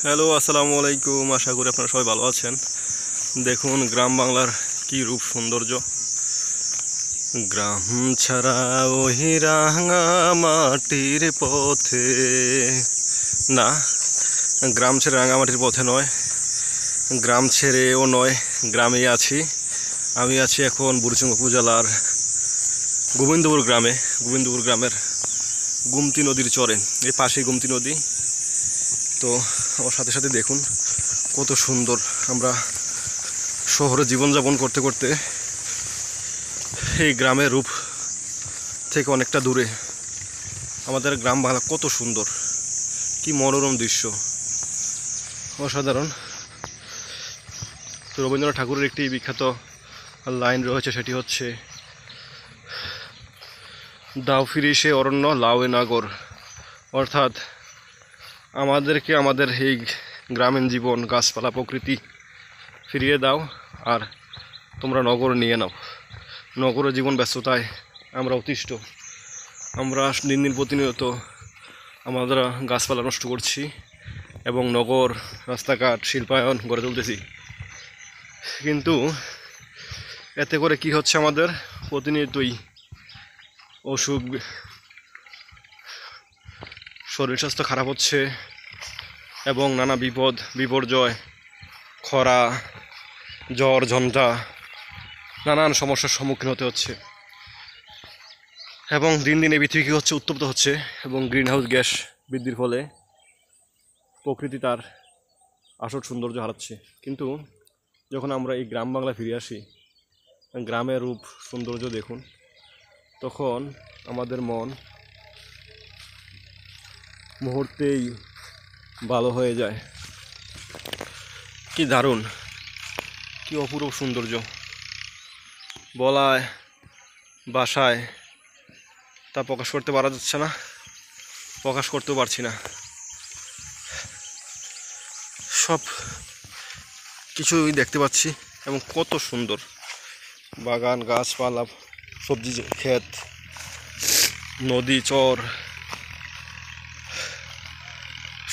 Hello, আসসালামু আলাইকুম। আশা করি আপনারা সবাই ভালো আছেন। দেখুন গ্রাম বাংলার কি রূপ সৌন্দর্য। গ্রাম ছাড়া ওই রাঙা মাটির পথে, না, গ্রাম ছেড়ে রাঙামাটির পথে নয়, গ্রাম ছেড়েও নয়, গ্রামেই আছি। আমি আছি এখন বুড়িচং উপজেলার গোবিন্দপুর গ্রামে। গোবিন্দপুর গ্রামের গুমতি নদীর চরে, এই পাশেই গুমতি নদী। তো আমার সাথে সাথে দেখুন কত সুন্দর। আমরা শহরে জীবনযাপন করতে করতে এই গ্রামের রূপ থেকে অনেকটা দূরে আমাদের গ্রাম বাংলা কত সুন্দর, কি মনোরম দৃশ্য, অসাধারণ। তো রবীন্দ্রনাথ ঠাকুরের একটি বিখ্যাত লাইন রয়েছে, সেটি হচ্ছে দাও ফিরি সে অরণ্য লাউয়ে নাগর। অর্থাৎ আমাদেরকে আমাদের এই গ্রামীণ জীবন, গাছপালা, প্রকৃতি ফিরিয়ে দাও, আর তোমরা নগর নিয়ে নাও। নগরের জীবন ব্যস্ততায় আমরা অতিষ্ঠ। আমরা দিন দিন প্রতিনিয়ত আমরা গাছপালা নষ্ট করছি এবং নগর, রাস্তাঘাট, শিল্পায়ন গড়ে তুলতেছি। কিন্তু এতে করে কি হচ্ছে, আমাদের প্রতিনিয়তই অসুখ, শরীর স্বাস্থ্য খারাপ হচ্ছে এবং নানা বিপদ বিপর্যয়, খরা, ঝড় ঝঞ্ঝা, নানান সমস্যার সম্মুখীন হতে হচ্ছে। এবং দিন দিন এই পৃথিবী কী হচ্ছে, উত্তপ্ত হচ্ছে এবং গ্রিন হাউস গ্যাস বৃদ্ধির ফলে প্রকৃতি তার আসল সৌন্দর্য হারাচ্ছে। কিন্তু যখন আমরা এই গ্রাম বাংলা ফিরে আসি, গ্রামের রূপ সৌন্দর্য দেখুন, তখন আমাদের মন মুহূর্তেই ভালো হয়ে যায়। কি দারুণ, কি অপূর্ব সৌন্দর্য, বলায় বাসায় তা প্রকাশ করতে পারা যাচ্ছে না, প্রকাশ করতেও পারছি না। সব কিছুই দেখতে পাচ্ছি এবং কত সুন্দর বাগান, গাছপালা, সবজি ক্ষেত, নদী, চর,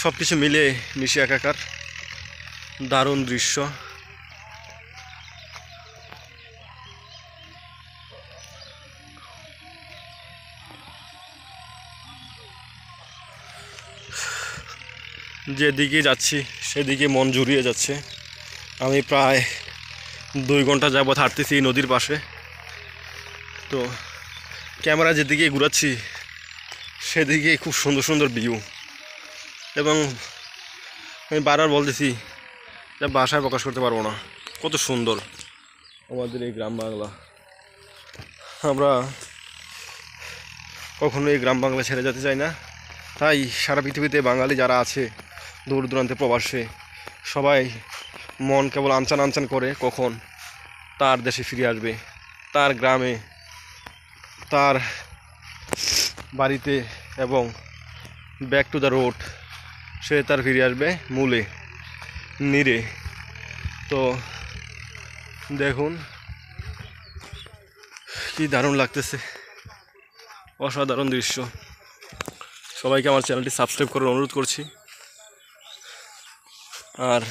সব কিছু মিলে মিশে একাকার দারুণ দৃশ্য। যেদিকে যাচ্ছি সেদিকে মন জুড়িয়ে যাচ্ছে। আমি প্রায় 2 ঘন্টা যাবৎ হাঁটতেছি নদীর পাশে। তো ক্যামেরা যেদিকে ঘুরাচ্ছি সেদিকে খুব সুন্দর সুন্দর ভিউ, এবং আমি বারবার বলতেছি যে ভাষায় প্রকাশ করতে পারবো না, কত সুন্দর আমাদের এই গ্রাম বাংলা। আমরা কখনো এই গ্রাম বাংলা ছেড়ে যেতে চাই না। তাই সারা পৃথিবীতে বাঙালি যারা আছে দূর দূরান্তে প্রবাসে, সবাই মন কেবল আনচান আনচান করে কখন তার দেশে ফিরে আসবে, তার গ্রামে, তার বাড়িতে, এবং ব্যাক টু দ্য রোড, সে তার ফিরে আসবে মূলে, নীড়ে। তো দেখুন কি দারুণ লাগতেছে, অসাধারণ দৃশ্য। সবাইকে আমার চ্যানেলটি সাবস্ক্রাইব করার অনুরোধ করছি, আর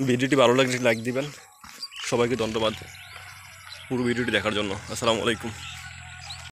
ভিডিওটি ভালো লাগলে লাইক দিবেন। সবাইকে ধন্যবাদ পুরো ভিডিওটি দেখার জন্য। আসসালামু আলাইকুম।